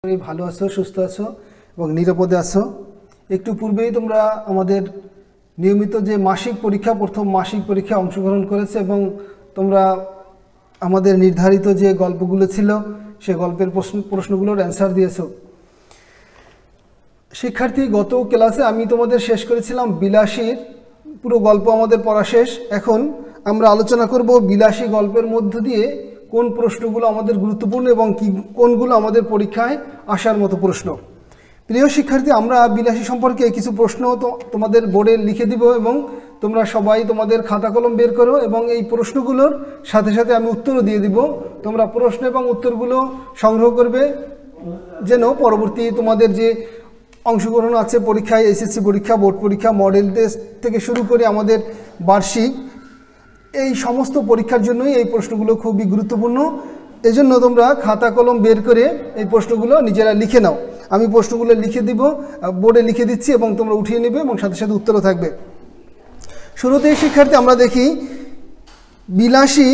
ভালো আছো, সুস্থ আছো এবং নিরাপদে আছো। একটু পূর্বেই তোমরা আমাদের নিয়মিত যে মাসিক পরীক্ষা, প্রথম মাসিক পরীক্ষায় অংশগ্রহণ করেছে এবং তোমরা আমাদের নির্ধারিত যে গল্পগুলো ছিল সে গল্পের প্রশ্নগুলোর অ্যান্সার দিয়েছো। শিক্ষার্থী, গত ক্লাসে আমি তোমাদের শেষ করেছিলাম বিলাসীর পুরো গল্প আমাদের পড়া শেষ। এখন আমরা আলোচনা করব বিলাসী গল্পের মধ্য দিয়ে কোন প্রশ্নগুলো আমাদের গুরুত্বপূর্ণ এবং কোনগুলো আমাদের পরীক্ষায় আসার মতো প্রশ্ন। প্রিয় শিক্ষার্থী, আমরা বিলাসী সম্পর্কে কিছু প্রশ্ন তোমাদের বোর্ডে লিখে দিব এবং তোমরা সবাই তোমাদের খাতা কলম বের করো এবং এই প্রশ্নগুলোর সাথে সাথে আমি উত্তরও দিয়ে দিব। তোমরা প্রশ্ন এবং উত্তরগুলো সংগ্রহ করবে যেন পরবর্তী তোমাদের যে অংশগ্রহণ আছে পরীক্ষায়, এসএসসি পরীক্ষা, বোর্ড পরীক্ষা, মডেল টেস্ট থেকে শুরু করে আমাদের বার্ষিক, এই সমস্ত পরীক্ষার জন্যই এই প্রশ্নগুলো খুবই গুরুত্বপূর্ণ। এজন্য তোমরা খাতা কলম বের করে এই প্রশ্নগুলো নিজেরা লিখে নাও। আমি প্রশ্নগুলো লিখে দিব, বোর্ডে লিখে দিচ্ছি এবং তোমরা উঠিয়ে নেবে এবং সাথে সাথে উত্তরও থাকবে। শুরুতেই শিক্ষার্থী আমরা দেখি বিলাসী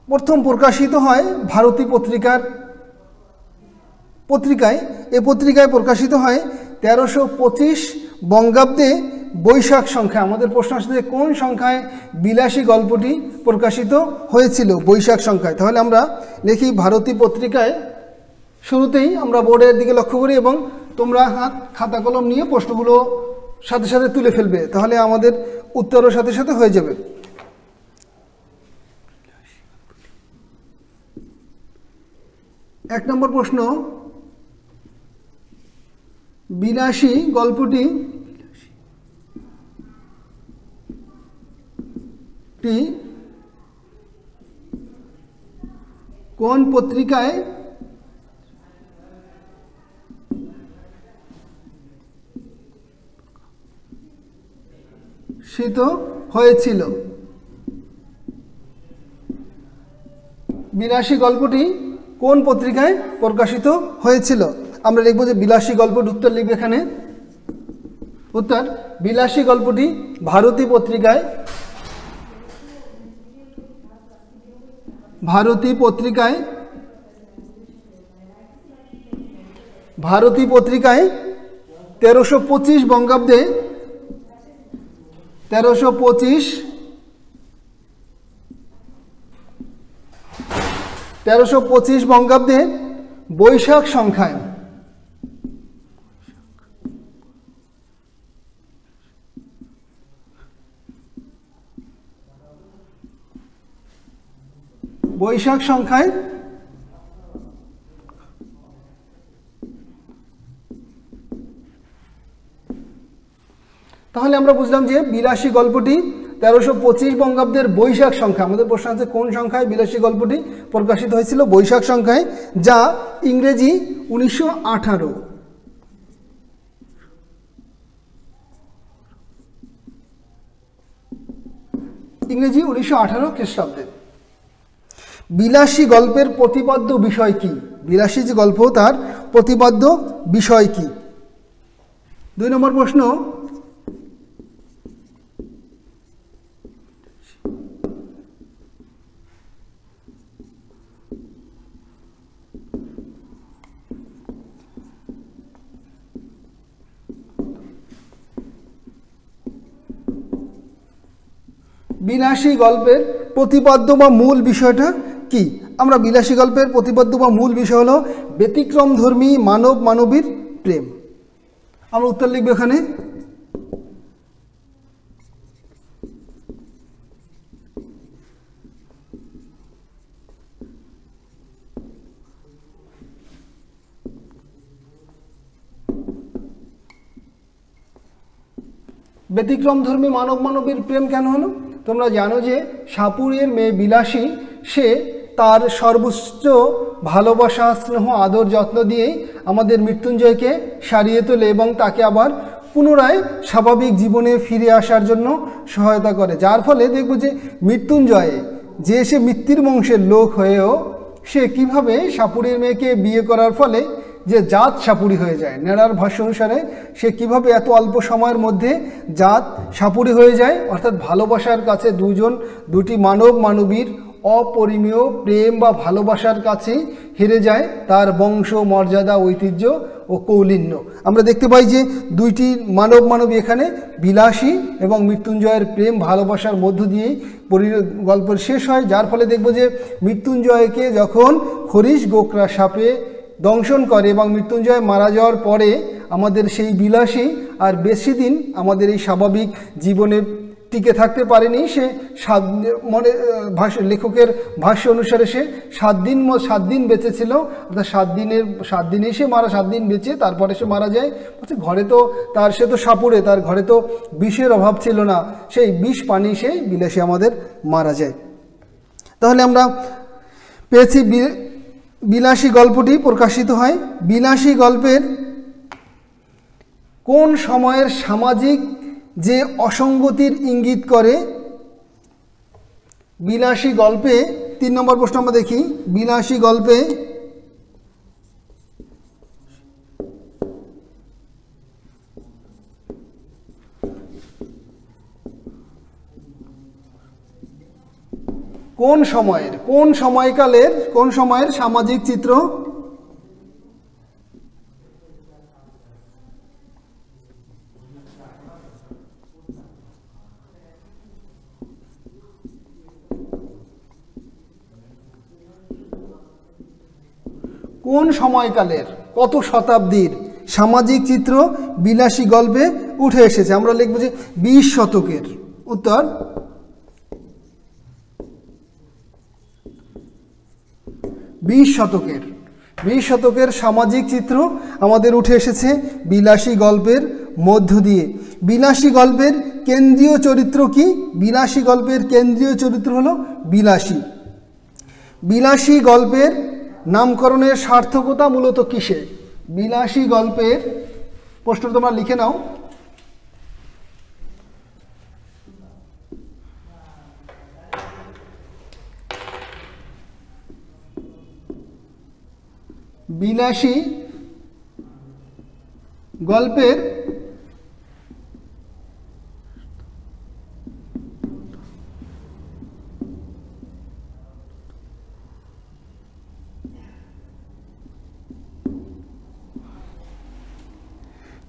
প্রথম প্রকাশিত হয় ভারতী পত্রিকায়। এই পত্রিকায় প্রকাশিত হয় 1325 বঙ্গাব্দে বৈশাখ সংখ্যায়। আমাদের প্রশ্ন আসছে যে কোন সংখ্যায় বিলাসী গল্পটি প্রকাশিত হয়েছিল? বৈশাখ সংখ্যায়। তাহলে আমরা লিখি ভারতী পত্রিকায়। শুরুতেই আমরা বোর্ডের দিকে লক্ষ্য করি এবং তোমরা খাতা কলম নিয়ে প্রশ্নগুলো সাথে সাথে তুলে ফেলবে, তাহলে আমাদের উত্তরও সাথে সাথে হয়ে যাবে। এক নম্বর প্রশ্ন, বিলাসী গল্পটি কোন পত্রিকায় প্রকাশিত হয়েছিল? বিলাসী গল্পটি কোন পত্রিকায় প্রকাশিত হয়েছিল? আমরা লিখব যে বিলাসী গল্পটির উত্তর লিখবে এখানে। উত্তর, বিলাসী গল্পটি ভারতী পত্রিকায় ভারতী পত্রিকায় 1325 বঙ্গাব্দে 1325 বঙ্গাব্দে বৈশাখ সংখ্যায় তাহলে আমরা বুঝলাম যে বিলাসী গল্পটি 1325 বঙ্গাব্দের বৈশাখ সংখ্যা। আমাদের প্রশ্ন আছে কোন সংখ্যায় বিলাসী গল্পটি প্রকাশিত হয়েছিল? বৈশাখ সংখ্যায়, যা ইংরেজি 1918। ইংরেজি 1918 খ্রিস্টাব্দে। বিলাসী গল্পের প্রতিপাদ্য বিষয় কি? বিলাসী যে গল্প তার প্রতিপাদ্য বিষয় কি? 2 নম্বর প্রশ্ন, বিলাসী গল্পের প্রতিপাদ্য বা মূল বিষয়টা কি? আমরা বিলাসী গল্পের প্রতিপাদ্য বা মূল বিষয় হলো ব্যতিক্রমধর্মী মানব মানবীর প্রেম। আমরা উত্তর লিখব এখানে। ব্যতিক্রমধর্মী মানব মানবীর প্রেম কেন হলো? তোমরা জানো যে সাপুড়ের মেয়ে বিলাসী, সে তার সর্বোচ্চ ভালোবাসা, স্নেহ, আদর, যত্ন দিয়েই আমাদের মৃত্যুঞ্জয়কে সারিয়ে তোলে এবং তাকে আবার পুনরায় স্বাভাবিক জীবনে ফিরে আসার জন্য সহায়তা করে। যার ফলে দেখব যে মৃত্যুঞ্জয়ে যে সে মৃত্যুর বংশের লোক হয়েও সে কিভাবে সাপুড়ের মেয়েকে বিয়ে করার ফলে যে জাত সাপুড়ি হয়ে যায়। নেড়ার ভাষ্য অনুসারে সে কিভাবে এত অল্প সময়ের মধ্যে জাত সাপুড়ি হয়ে যায়, অর্থাৎ ভালোবাসার কাছে দুটি মানব মানবীর অপরিমেয় প্রেম বা ভালোবাসার কাছে হেরে যায় তার বংশ, মর্যাদা, ঐতিহ্য ও কৌলিন্য। আমরা দেখতে পাই যে দুইটি মানবী এখানে বিলাসী এবং মৃত্যুঞ্জয়ের প্রেম ভালোবাসার মধ্য দিয়েই গল্প শেষ হয়, যার ফলে দেখব যে মৃত্যুঞ্জয়কে যখন খরিশ গোকরা সাপে দংশন করে এবং মৃত্যুঞ্জয় মারা যাওয়ার পরে আমাদের সেই বিলাসী আর বেশি দিন আমাদের এই স্বাভাবিক জীবনে টিকে থাকতে পারেনি। সে লেখকের ভাষ্য অনুসারে সে 7 দিন বেঁচে ছিল, অর্থাৎ 7 দিনেই সে 7 দিন বেঁচে তারপরে সে মারা যায়। ঘরে তো সে তো সাপুড়ে, তার ঘরে তো বিষের অভাব ছিল না, সেই বিষ পানি সেই বিলাসী আমাদের মারা যায়। তাহলে আমরা পেয়েছি বিলাসী গল্পটি প্রকাশিত হয়। বিলাসী গল্পের কোন সময়ের সামাজিক যে অসঙ্গতির ইঙ্গিত করে? বিলাসী গল্পে 3 নম্বর প্রশ্ন আমরা দেখি। বিলাসী গল্পে কোন সময়ের সামাজিক চিত্র? কোন সময়কালের, কত শতাব্দীর সামাজিক চিত্র বিলাসী গল্পে উঠে এসেছে? আমরা লিখব যে 20 শতকের। উত্তর 20 শতকের। 20 শতকের সামাজিক চিত্র আমাদের উঠে এসেছে বিলাসী গল্পের মধ্য দিয়ে। বিলাসী গল্পের কেন্দ্রীয় চরিত্র কি? বিলাসী গল্পের কেন্দ্রীয় চরিত্র হলো বিলাসী। বিলাসী গল্পের নামকরণের সার্থকতা মূলত কিসে? বিলাসী গল্পের প্রশ্ন তোমরা লিখে নাও। বিলাসী গল্পের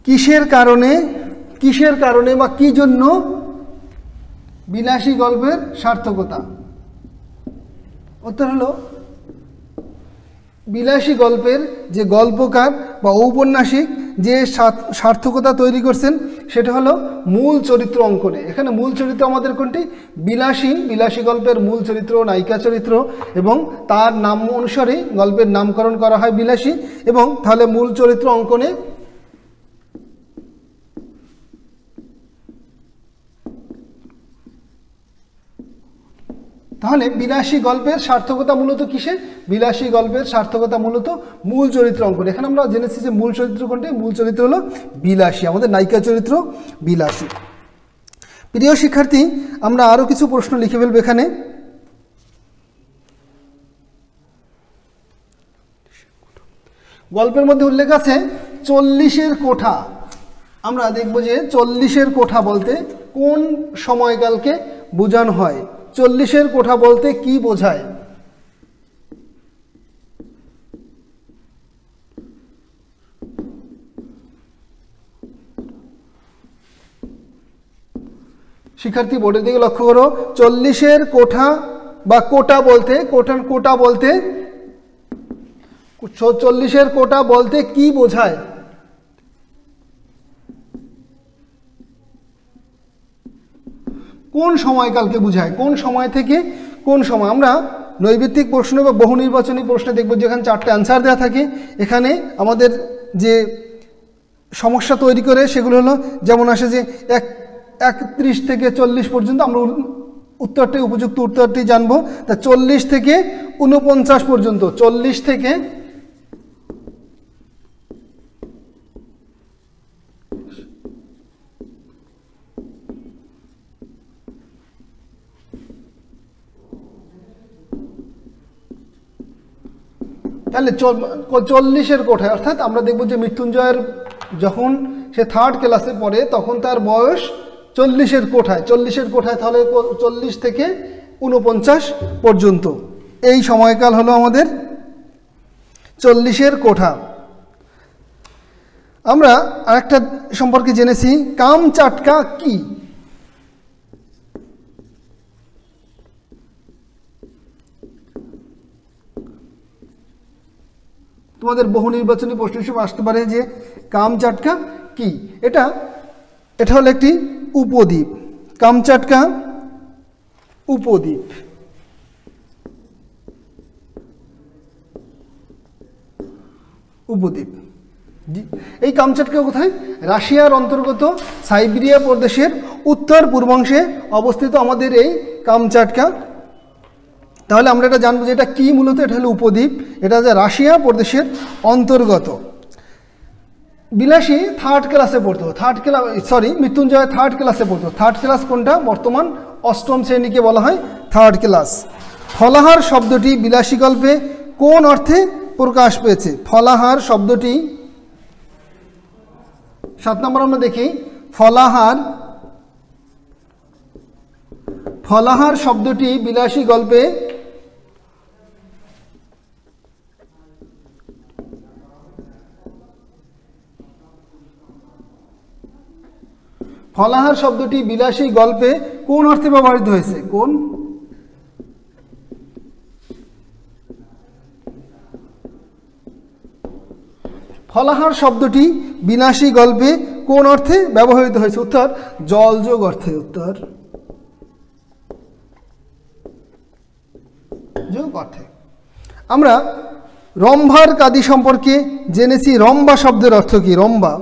কিসের কারণে বা কি জন্য বিলাসী গল্পের সার্থকতা? উত্তর হলো বিলাসী গল্পের যে গল্পকার বা ঔপন্যাসিক যে সার্থকতা তৈরি করছেন সেটা হলো মূল চরিত্র অঙ্কনে। এখানে মূল চরিত্র আমাদের কোনটি? বিলাসী গল্পের মূল চরিত্র নায়িকা চরিত্র, এবং তার নাম অনুসারে গল্পের নামকরণ করা হয় বিলাসী। এবং তাহলে মূল চরিত্র অঙ্কনে তাহলে বিলাসী গল্পের সার্থকতা মূলত কিসে? বিলাসী গল্পের সার্থকতা মূলত মূল চরিত্র অঙ্কন। এখানে আমরা জেনেছি যে মূল চরিত্র কোনটি? মূল চরিত্র হলো বিলাসী, আমাদের নায়িকা চরিত্র বিলাসী। প্রিয় শিক্ষার্থী, আমরা আরও কিছু প্রশ্ন লিখে ফেলব এখানে। গল্পের মধ্যে উল্লেখ আছে 40-এর কোঠা। আমরা দেখব যে 40-এর কোঠা বলতে কোন সময়কালকে বোঝানো হয়? 40-এর কোঠা বলতে কি বোঝায়? শিক্ষার্থী বোর্ডের দিকে লক্ষ্য করো। 40-এর কোঠা বা কোটা বলতে 40-এর কোটা বলতে কি বোঝায়? কোন সময়কালকে বোঝায়? কোন সময় থেকে কোন সময়? আমরা নৈর্ব্যক্তিক প্রশ্ন বা বহু নির্বাচনী প্রশ্নে দেখব যেখানে 4টে অ্যান্সার দেওয়া থাকে। এখানে আমাদের যে সমস্যা তৈরি করে সেগুলো হলো, যেমন আসে যে 31 থেকে 40 পর্যন্ত। আমরা উপযুক্ত উত্তরটি জানবো। তা 40 থেকে 49 পর্যন্ত, 40 থেকে তাহলে 40-এর কোঠায়, অর্থাৎ আমরা দেখব যে মৃত্যুঞ্জয়ের যখন সে 3rd ক্লাসে পড়ে তখন তার বয়স 40-এর কোঠায়। 40-এর কোঠায় তাহলে 40 থেকে 49 পর্যন্ত। এই সময়কাল হলো আমাদের 40-এর কোঠা। আমরা আরেকটা সম্পর্কে জেনেছি, কামচাটকা কি? তোমাদের বহু নির্বাচনী প্রশ্ন হিসেবে আসতে পারে যে কামচাটকা কি। এটা হলো একটি উপদ্বীপ, কামচাটকা উপদ্বীপ। উপদ্বীপ এই কামচাটকা কোথায়? রাশিয়ার অন্তর্গত সাইবেরিয়া প্রদেশের উত্তর পূর্বাংশে অবস্থিত আমাদের এই কামচাটকা। তাহলে আমরা এটা জানবো যে এটা কি, মূলত এটা হলো উপদ্বীপ, এটা যে রাশিয়া প্রদেশের অন্তর্গত। বিলাসী 3rd ক্লাসে পড়তো, মৃত্যুঞ্জয় 3rd ক্লাসে পড়তো। 3rd ক্লাস কোনটা? বর্তমান 8ম শ্রেণীকে বলা হয় 3rd ক্লাস। ফলাহার শব্দটি বিলাসী গল্পে কোন অর্থে প্রকাশ পেয়েছে? ফলাহার শব্দটি 7 নম্বর আমরা দেখি, ফলাহার শব্দটি বিলাসী গল্পে বিলাসী গল্পে কোন অর্থে ব্যবহৃত হয়েছে? কোন? ফলাহার শব্দটি বিলাসী গল্পে কোন অর্থে ব্যবহৃত হয়েছে? উত্তর জলযোগ অর্থে। উত্তর যোগ অর্থে। আমরা রম্ভার কাদি সম্পর্কে জেনেছি, রম্বা শব্দের অর্থ কি? রম্বা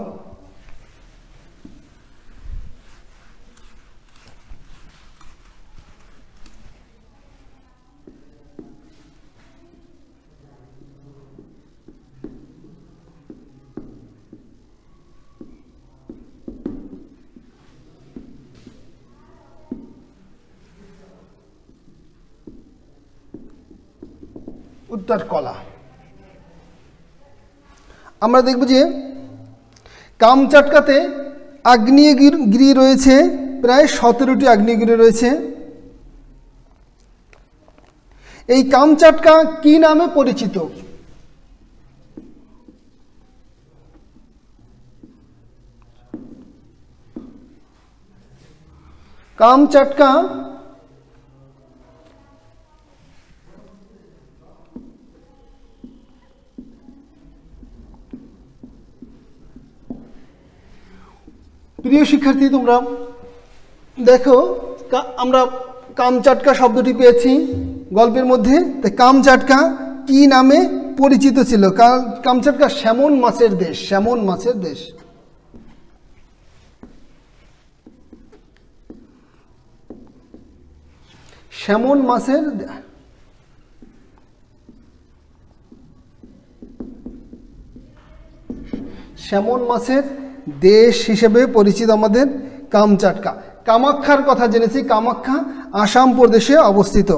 উত্তর কলা। আমরা দেখব যে কামচাটকাতে আগ্নেয়গিরি রয়েছে, প্রায় 17টি আগ্নেয়গিরি রয়েছে। এই কামচাটকা কি নামে পরিচিত? কামচাটকা প্রিয় শিক্ষার্থী, তোমরা দেখো আমরা কামচাটকা শব্দটি পেয়েছি গল্পের মধ্যে। তাই কামচাটকা কি নামে পরিচিত ছিল? কামচাটকা স্যামন মাছের দেশ, স্যামন মাছের দেশ। স্যামন মাছের দেশ হিসেবে পরিচিত আমাদের কামচাটকা। কামাখ্যার কথা জেনেছি, কামাখ্যা আসাম প্রদেশে অবস্থিত।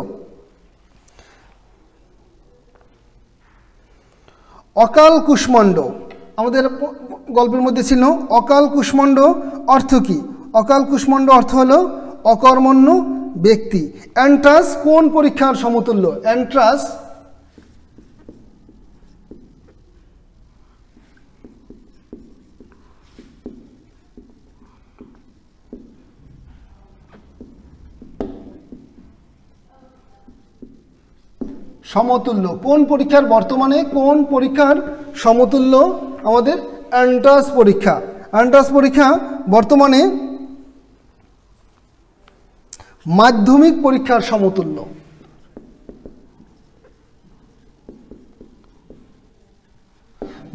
অকাল কুষ্মাণ্ড আমাদের গল্পের মধ্যে ছিল। অকাল কুষ্মাণ্ড অর্থ কি? অকাল কুষ্মাণ্ড অর্থ হলো অকর্মণ্য ব্যক্তি। এন্ট্রান্স কোন পরীক্ষার সমতুল্য? এন্ট্রান্স সমতুল্য। কোন পরীক্ষার বর্তমানে কোন পরীক্ষার সমতুল্য? আমাদের এন্ট্রান্স পরীক্ষা। এন্ট্রান্স পরীক্ষা বর্তমানে মাধ্যমিক পরীক্ষার সমতুল্য।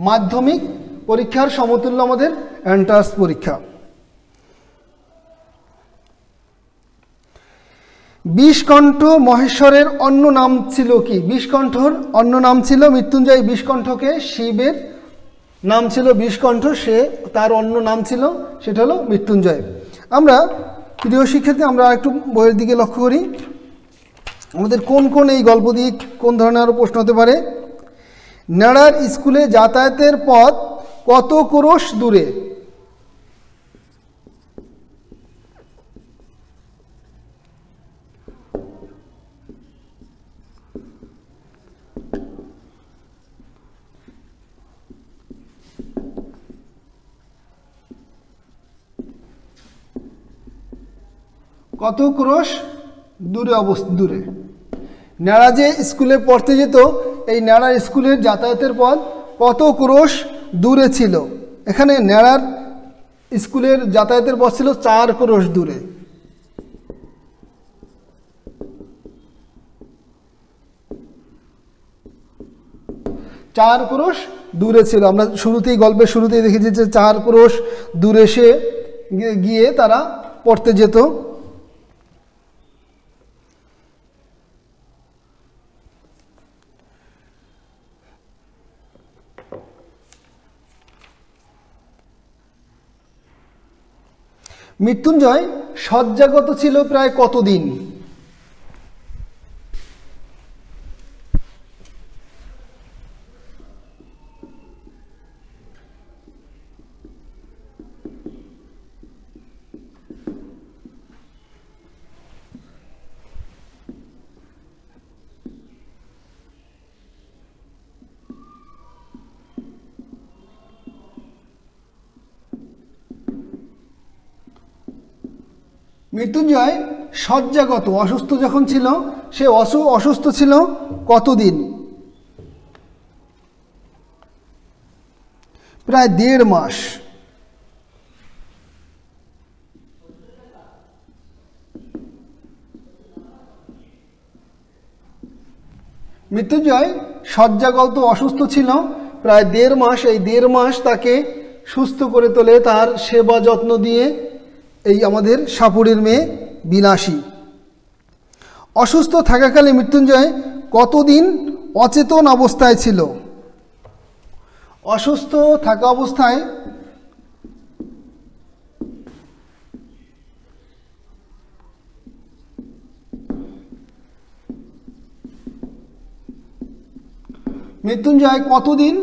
মাধ্যমিক পরীক্ষার সমতুল্য আমাদের এন্ট্রান্স পরীক্ষা। বিষকণ্ঠ মহেশ্বরের অন্য নাম ছিল কি? বিষকণ্ঠর অন্য নাম ছিল মৃত্যুঞ্জয়। বিষকণ্ঠকে শিবের নাম ছিল বিষকণ্ঠ, তার অন্য নাম ছিল, সেটা হলো মৃত্যুঞ্জয়। আমরা প্রিয় শিক্ষার্থী, আমরা একটু বইয়ের দিকে লক্ষ্য করি। আমাদের কোন কোন এই গল্প দিয়ে কোন ধরনের আরও প্রশ্ন হতে পারে? নেড়ার স্কুলে যাতায়াতের পথ কত ক্রোশ দূরে? কত ক্রোশ দূরে। ন্যাড়া যে স্কুলে পড়তে যেত, এই ন্যাড়া স্কুলের যাতায়াতের পথ কত ক্রোশ দূরে ছিল। এখানে ন্যাড়ার স্কুলের যাতায়াতের পথ ছিল 4 ক্রোশ দূরে। চার ক্রোশ দূরে ছিল। আমরা শুরুতেই, গল্পের শুরুতেই দেখেছি যে 4 ক্রোশ দূরে সে গিয়ে তারা পড়তে যেত। মৃত্যুঞ্জয় শয্যাগত ছিল প্রায় কতদিন? মৃত্যুঞ্জয় শয্যাগত, অসুস্থ যখন ছিল, সে অসুস্থ ছিল কতদিন? প্রায় 1.5 মাস। মৃত্যুঞ্জয় শয্যাগত অসুস্থ ছিল প্রায় 1.5 মাস। এই 1.5 মাস তাকে সুস্থ করে তোলে তার সেবা যত্ন দিয়ে এই আমাদের সাপুড়ের মেয়ে বিলাসী। অসুস্থ থাকাকালে মৃত্যুঞ্জয় কতদিন অচেতন অবস্থায় ছিল? অসুস্থ থাকা অবস্থায় মৃত্যুঞ্জয় কতদিন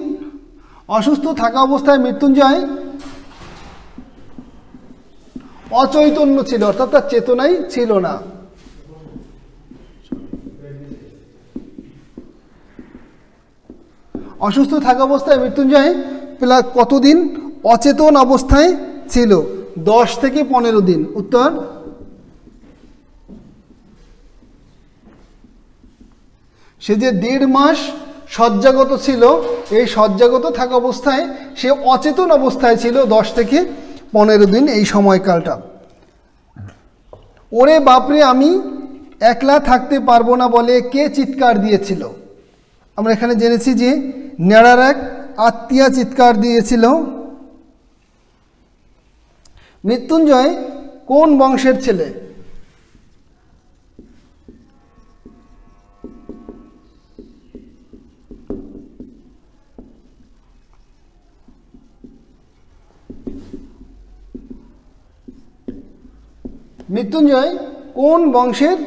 অসুস্থ থাকা অবস্থায় মৃত্যুঞ্জয় অচৈতন্য ছিল, অর্থাৎ তার চেতনাই ছিল না। অসুস্থ থাকা অবস্থায় মৃত্যুঞ্জয় কতদিন অচেতন অবস্থায় ছিল? 10 থেকে 15 দিন। উত্তর সে যে 1.5 মাস শয্যাগত ছিল, এই শয্যাগত থাকা অবস্থায় সে অচেতন অবস্থায় ছিল 10 থেকে 15 দিন, এই সময়কালটা। ওরে বাপরে, আমি একলা থাকতে পারবো না বলে কে চিৎকার দিয়েছিল? আমরা এখানে জেনেছি যে ন্যাড়ার এক আত্মীয়া চিৎকার দিয়েছিল। মৃত্যুঞ্জয় কোন বংশের ছেলে? মৃত্যুঞ্জয় কোন বংশের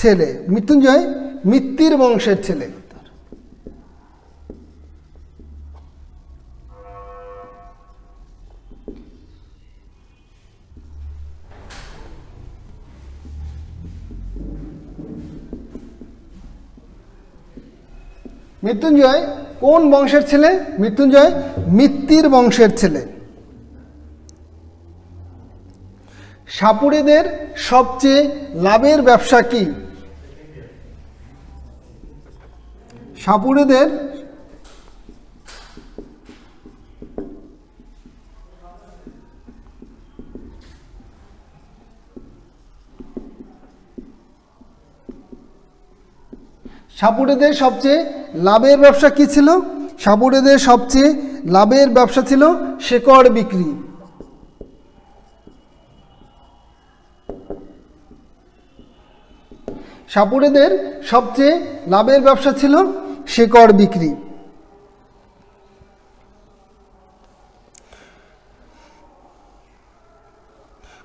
ছেলে? মৃত্যুঞ্জয় মিত্তির বংশের ছেলে। মৃত্যুঞ্জয় কোন বংশের ছেলে? মৃত্যুঞ্জয় মিত্তির বংশের ছেলে। সাপুড়েদের সবচেয়ে লাভের ব্যবসা কি? সাপুড়েদের সাপুড়েদের সবচেয়ে লাভের ব্যবসা কি ছিল? সাপুড়েদের সবচেয়ে লাভের ব্যবসা ছিল শেকড় বিক্রি। সাপুড়েদের সবচেয়ে লাভের ব্যবসা ছিল শেকড় বিক্রি।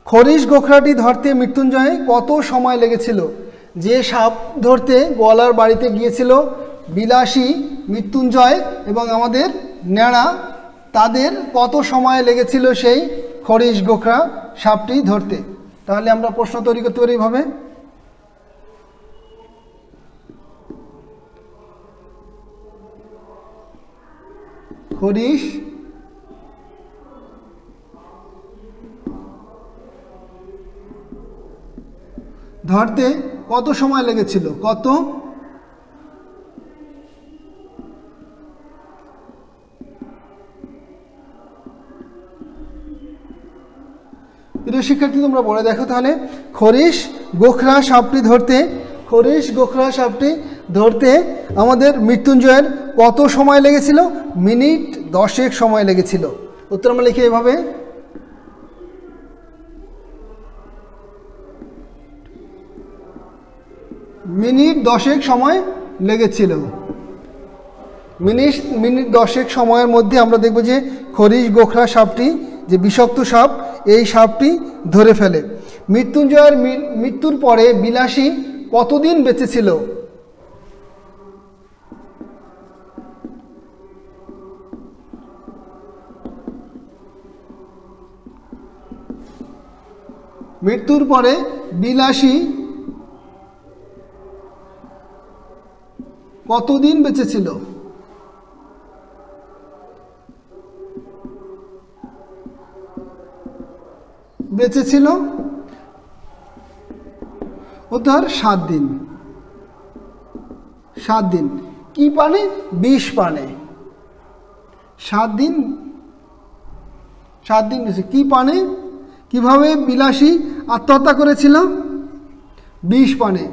খরিশ গোখরাটি ধরতে মৃত্যুঞ্জয় কত সময় লেগেছিল? যে সাপ ধরতে গোয়ালার বাড়িতে গিয়েছিল বিলাসী, মৃত্যুঞ্জয় এবং আমাদের ন্যাড়া, তাদের কত সময় লেগেছিল সেই খরিশ গোখরা সাপটি ধরতে? তাহলে আমরা প্রশ্ন তৈরি করতে পারি এইভাবে। খরিশ ধরতে কত সময় লেগেছিল? কত প্রিয় শিক্ষার্থী তোমরা পড়ে দেখো তাহলে। খরিশ গোখরা সাপটি ধরতে আমাদের মৃত্যুঞ্জয়ের কত সময় লেগেছিল? মিনিট 10 সময় লেগেছিল। উত্তর আমরা লিখি এভাবে, মিনিট 10 সময় লেগেছিল। মিনিট 10 সময়ের মধ্যে আমরা দেখব যে খরিশ গোখরা সাপটি, যে বিষাক্ত সাপ, এই সাপটি ধরে ফেলে। মৃত্যুঞ্জয়ের মৃত্যুর পরে বিলাসী কতদিন বেঁচে ছিল? মৃত্যুর পরে বিলাসী কতদিন বেঁচে ছিল? বেঁচে ছিল উত্তর 7 দিন। 7 দিন। কি পানে? বিষ পানে। 7 দিন বেঁচে। কি পানে? কিভাবে বিলাসী আত্মহত্যা করেছিল? বিষ পানে।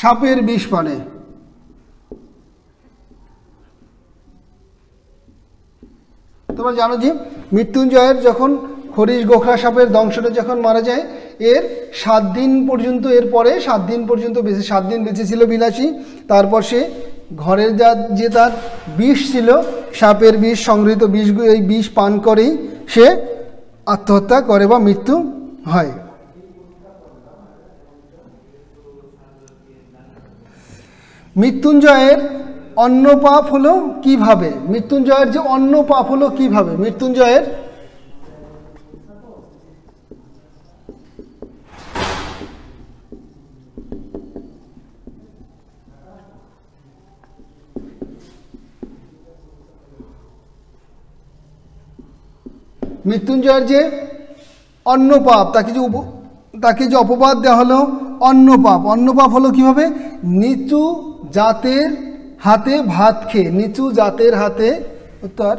সাপের বিষ পানে। তোমরা জানো যে মৃত্যুঞ্জয়ের যখন খরিশ গোখরা সাপের দংশনে যখন মারা যায়, এর 7 দিন পর্যন্ত, এরপরে 7 দিন পর্যন্ত 7 দিন বেঁচে ছিল বিলাসী। তারপর সে ঘরের যে তার বিষ ছিল, সাপের বিষ, সংগৃহীত বিষ, এই বিষ পান করেই সে আত্মহত্যা করে বা মৃত্যু হয়। মৃত্যুঞ্জয়ের অন্য পাপ হলো কিভাবে? মৃত্যুঞ্জয়ের যে অন্য পাপ হলো কিভাবে? মৃত্যুঞ্জয়ের যে অন্য পাপ, তাকে যে অপবাদ দেওয়া হলো অন্য পাপ হলো কিভাবে? নিচু জাতের হাতে ভাত খেয়ে। নিচু জাতের হাতে, উত্তর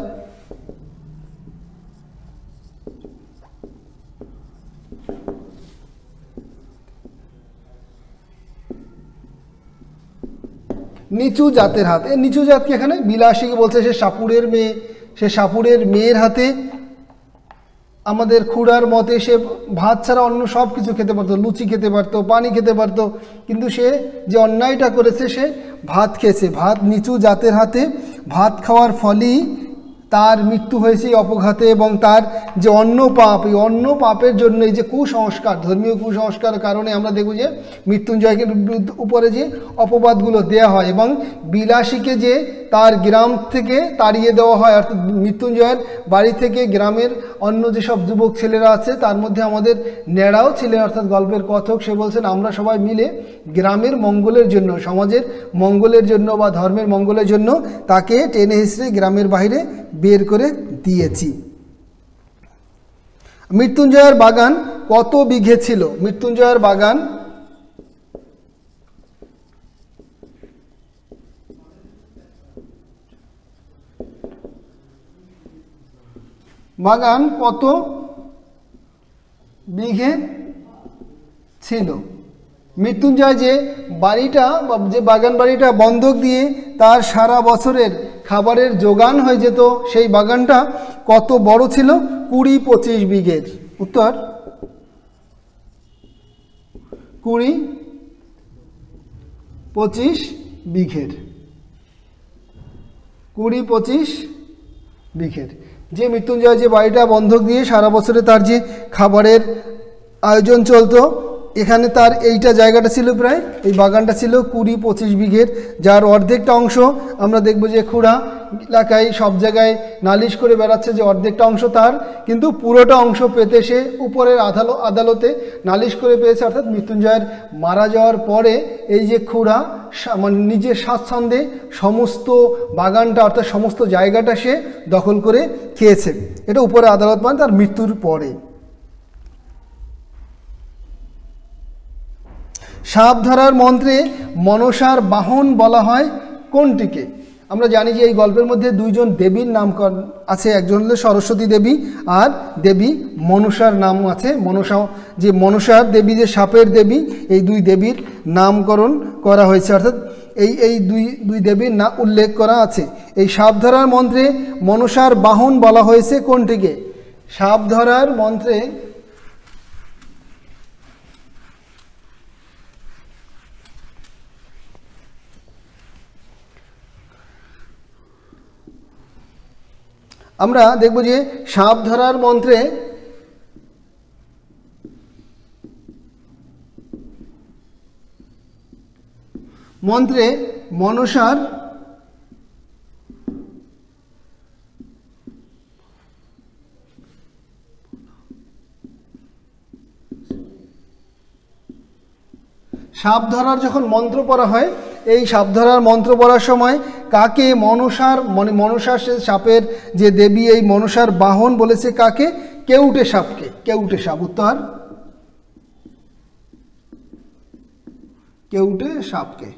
নিচু জাতের হাতে। নিচু জাত কি? এখানে বিলাসীকে বলছে, সে সাপুরের মেয়ে, সে সাপুরের মেয়ের হাতে আমাদের খুড়ার মতে সে ভাত ছাড়া অন্য সব কিছু খেতে পারতো, লুচি খেতে পারতো, পানি খেতে পারতো, কিন্তু সে যে অন্যায়টা করেছে, সে ভাত খেয়েছে। নিচু জাতের হাতে ভাত খাওয়ার ফলেই তার মৃত্যু হয়েছে অপঘাতে। এবং তার যে অন্য পাপ, এই অন্য পাপের জন্য, এই যে কুসংস্কার, ধর্মীয় কুসংস্কারের কারণে আমরা দেখব যে মৃত্যুঞ্জয়ের উপরে যে অপবাদগুলো দেয়া হয় এবং বিলাসীকে যে তার গ্রাম থেকে তাড়িয়ে দেওয়া হয়, অর্থাৎ মৃত্যুঞ্জয়ের বাড়ি থেকে গ্রামের অন্য যেসব যুবক ছেলেরা আছে, তার মধ্যে আমাদের ন্যাড়াও ছিলেন, অর্থাৎ গল্পের কথক। সে বলছেন, আমরা সবাই মিলে গ্রামের মঙ্গলের জন্য, সমাজের মঙ্গলের জন্য বা ধর্মের মঙ্গলের জন্য তাকে টেনে হিঁচড়ে গ্রামের বাইরে বের করে দিয়েছি। মৃত্যুঞ্জয়ের বাগান কত বিঘে ছিল? মৃত্যুঞ্জয়ের বাগান কত বিঘে ছিল? মৃত্যুঞ্জয় যে বাড়িটা, যে বাগান বাড়িটা বন্ধক দিয়ে তার সারা বছরের খাবারের যোগান হয়ে যেত, সেই বাগানটা কত বড় ছিল? 20-25 বিঘের। উত্তর 20-25 বিঘের। 20-25 বিঘের। যে মৃত্যুঞ্জয় যে বাড়িটা বন্ধক দিয়ে সারা বছরে তার যে খাবারের আয়োজন চলতো, এখানে তার এইটা জায়গাটা ছিল প্রায়, এই বাগানটা ছিল 20-25 বিঘের, যার অর্ধেকটা অংশ আমরা দেখব যে খুড়া এলাকায় সব জায়গায় নালিশ করে বেড়াচ্ছে যে অর্ধেকটা অংশ তার, কিন্তু পুরোটা অংশ পেতে সে উপরের আদালতে নালিশ করে পেয়েছে। অর্থাৎ মৃত্যুঞ্জয়ের মারা যাওয়ার পরে এই যে খুড়া মানে নিজের স্বাচ্ছন্দ্যে সমস্ত বাগানটা অর্থাৎ সমস্ত জায়গাটা সে দখল করে খেয়েছে। এটা উপরে আদালত মানে তার মৃত্যুর পরে। সাপ ধরার মন্ত্রে মনসার বাহন বলা হয় কোনটিকে? আমরা জানি যে এই গল্পের মধ্যে দুইজন দেবীর নাম আছে, একজন হলো সরস্বতী দেবী আর দেবী মনসার নাম আছে। মনসা যে মনসার দেবী যে সাপের দেবী, এই দুই দেবীর নামকরণ করা হয়েছে, অর্থাৎ এই দুই দেবীর না উল্লেখ করা আছে। এই সাপ ধরার মন্ত্রে মনসার বাহন বলা হয়েছে কোনটিকে? সাপ ধরার মন্ত্রে আমরা দেখব যে সাপ ধরার মন্ত্রে মনসার সাপ ধরার যখন মন্ত্র পড়া হয়, এই সাপ ধরার মন্ত্র পড়ার সময় কাকে মনসার মানে মনসার সে সাপের যে দেবী এই মনসার বাহন বলেছে কাকে? কেউটে সাপকে। কেউটে সাপ, উত্তর কেউটে সাপকে।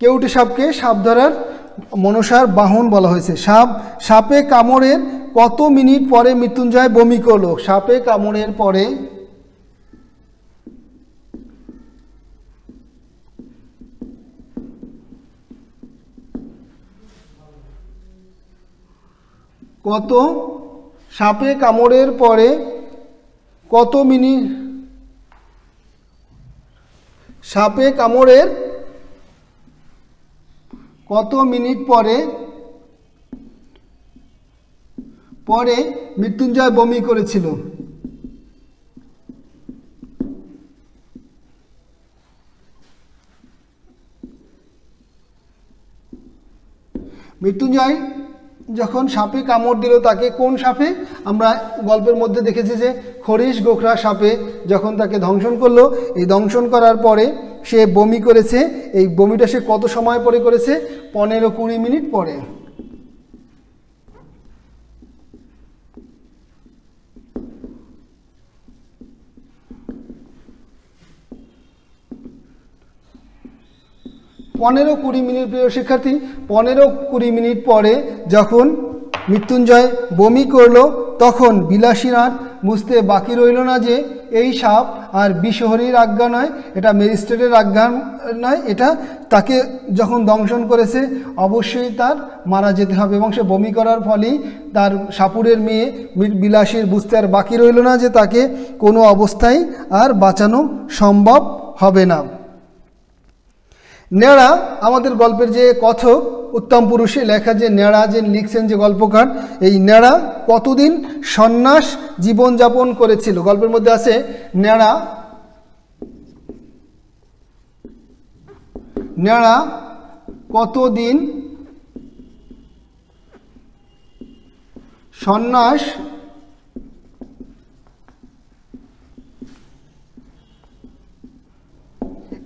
কেউটে সাপকে সাপ ধরার মনসার বাহন বলা হয়েছে। সাপে কামড়ের কত মিনিট পরে মৃত্যুঞ্জয় বমি করলো? সাপে কামড়ের পরে সাপে কামড়ের পরে কত মিনিট? সাপে কামড়ের কত মিনিট পরে মৃত্যুঞ্জয় বমি করেছিল? মৃত্যুঞ্জয় যখন সাপে কামড় দিল তাকে কোন সাপে? আমরা গল্পের মধ্যে দেখেছি যে খরিশ গোখরা সাপে যখন তাকে দংশন করলো, এই দংশন করার পরে সে বমি করেছে। এই বমিটা সে কত সময় পরে করেছে? 15-20 মিনিট পরে। পনেরো 20 মিনিট, প্রিয় শিক্ষার্থী, 15-20 মিনিট পরে যখন মৃত্যুঞ্জয় বমি করলো তখন বিলাসীর আর বুঝতে বাকি রইল না যে এই সাপ আর বিশহরীর আজ্ঞা নয়, এটা ম্যাজিস্ট্রেটের আজ্ঞা নয়, এটা তাকে যখন দংশন করেছে অবশ্যই তার মারা যেতে হবে। এবং সে বমি করার ফলেই তার সাপুরের মেয়ে বিলাসীর বুঝতে আর বাকি রইল না যে তাকে কোনো অবস্থায় আর বাঁচানো সম্ভব হবে না। নেড়া আমাদের গল্পের যে কথক উত্তম পুরুষে লেখা যে নেড়া যে লিখছেন যে গল্পকার, এই নেড়া কতদিন সন্ন্যাস জীবনযাপন করেছিল? গল্পের মধ্যে আছে নেড়া কতদিন সন্ন্যাস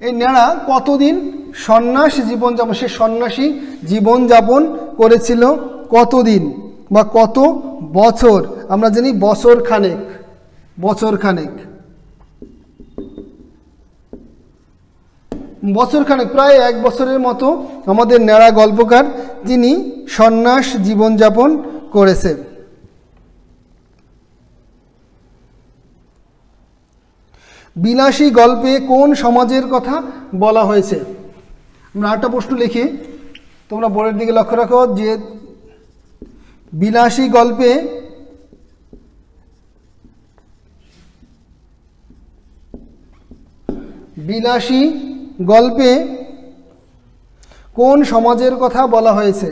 এই নেড়া কতদিন সন্ন্যাসী জীবনযাপন, সে সন্ন্যাসী জীবনযাপন করেছিল কতদিন বা কত বছর? আমরা জানি বছর খানেক। প্রায় 1 বছরের মতো আমাদের নেড়া গল্পকার তিনি সন্ন্যাস জীবনযাপন করেছে। বিলাসী গল্পে কোন সমাজের কথা বলা হয়েছে? আমরা আরেকটা প্রশ্ন লিখি, তোমরা বোর্ডের দিকে লক্ষ্য রাখো যে বিলাসী গল্পে কোন সমাজের কথা বলা হয়েছে?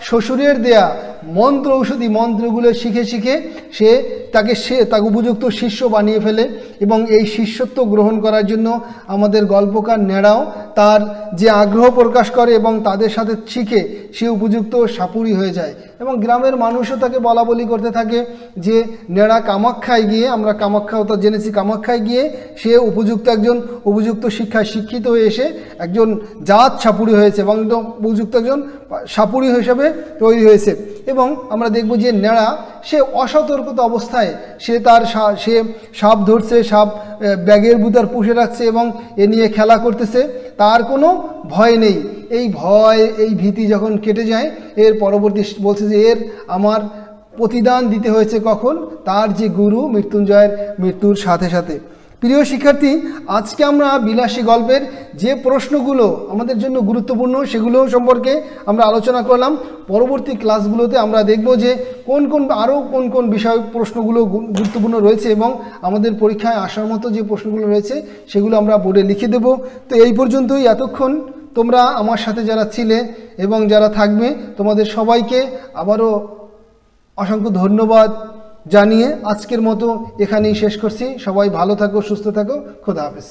শ্বশুরের দেয়া মন্ত্র ঔষধি মন্ত্রগুলো শিখে শিখে তাকে উপযুক্ত শিষ্য বানিয়ে ফেলে এবং এই শিষ্যত্ব গ্রহণ করার জন্য আমাদের গল্পকার ন্যাড়াও তার যে আগ্রহ প্রকাশ করে এবং তাদের সাথে শিখে সে উপযুক্ত সাপুড়ি হয়ে যায় এবং গ্রামের মানুষও তাকে বলা বলি করতে থাকে যে ন্যাড়া কামাখ্যায় গিয়ে, আমরা কামাখ্যাও তো জেনেছি, কামাখ্যায় গিয়ে সে উপযুক্ত শিক্ষায় শিক্ষিত হয়ে এসে একজন জাত সাপুড়ি হয়েছে এবং উপযুক্ত একজন সাপুড়ি হিসাবে তৈরি হয়েছে। এবং আমরা দেখব যে ন্যাড়া সে অসতর্কতা অবস্থায় সে সাপ ধরছে, সাপ ব্যাগের ভিতর পুষে রাখছে এবং এ নিয়ে খেলা করতেছে, তার কোনো ভয় নেই। এই ভয়, এই ভীতি যখন কেটে যায়, এর পরবর্তী বলছে যে আমার প্রতিদান দিতে হয়েছে কখন, তার যে গুরু মৃত্যুঞ্জয়ের মৃত্যুর সাথে সাথে। প্রিয় শিক্ষার্থী, আজকে আমরা বিলাসী গল্পের যে প্রশ্নগুলো আমাদের জন্য গুরুত্বপূর্ণ সেগুলো সম্পর্কে আমরা আলোচনা করলাম। পরবর্তী ক্লাসগুলোতে আমরা দেখব যে কোন কোন বিষয় প্রশ্নগুলো গুরুত্বপূর্ণ রয়েছে এবং আমাদের পরীক্ষায় আসার মতো যে প্রশ্নগুলো রয়েছে সেগুলো আমরা বোর্ডে লিখে দেব। তো এই পর্যন্তই। এতক্ষণ তোমরা আমার সাথে যারা ছিলে এবং যারা থাকবে তোমাদের সবাইকে আবারও অসংখ্য ধন্যবাদ জানিয়ে আজকের মতো এখানেই শেষ করছি। সবাই ভালো থাকো, সুস্থ থাকো, খোদা হাফেজ।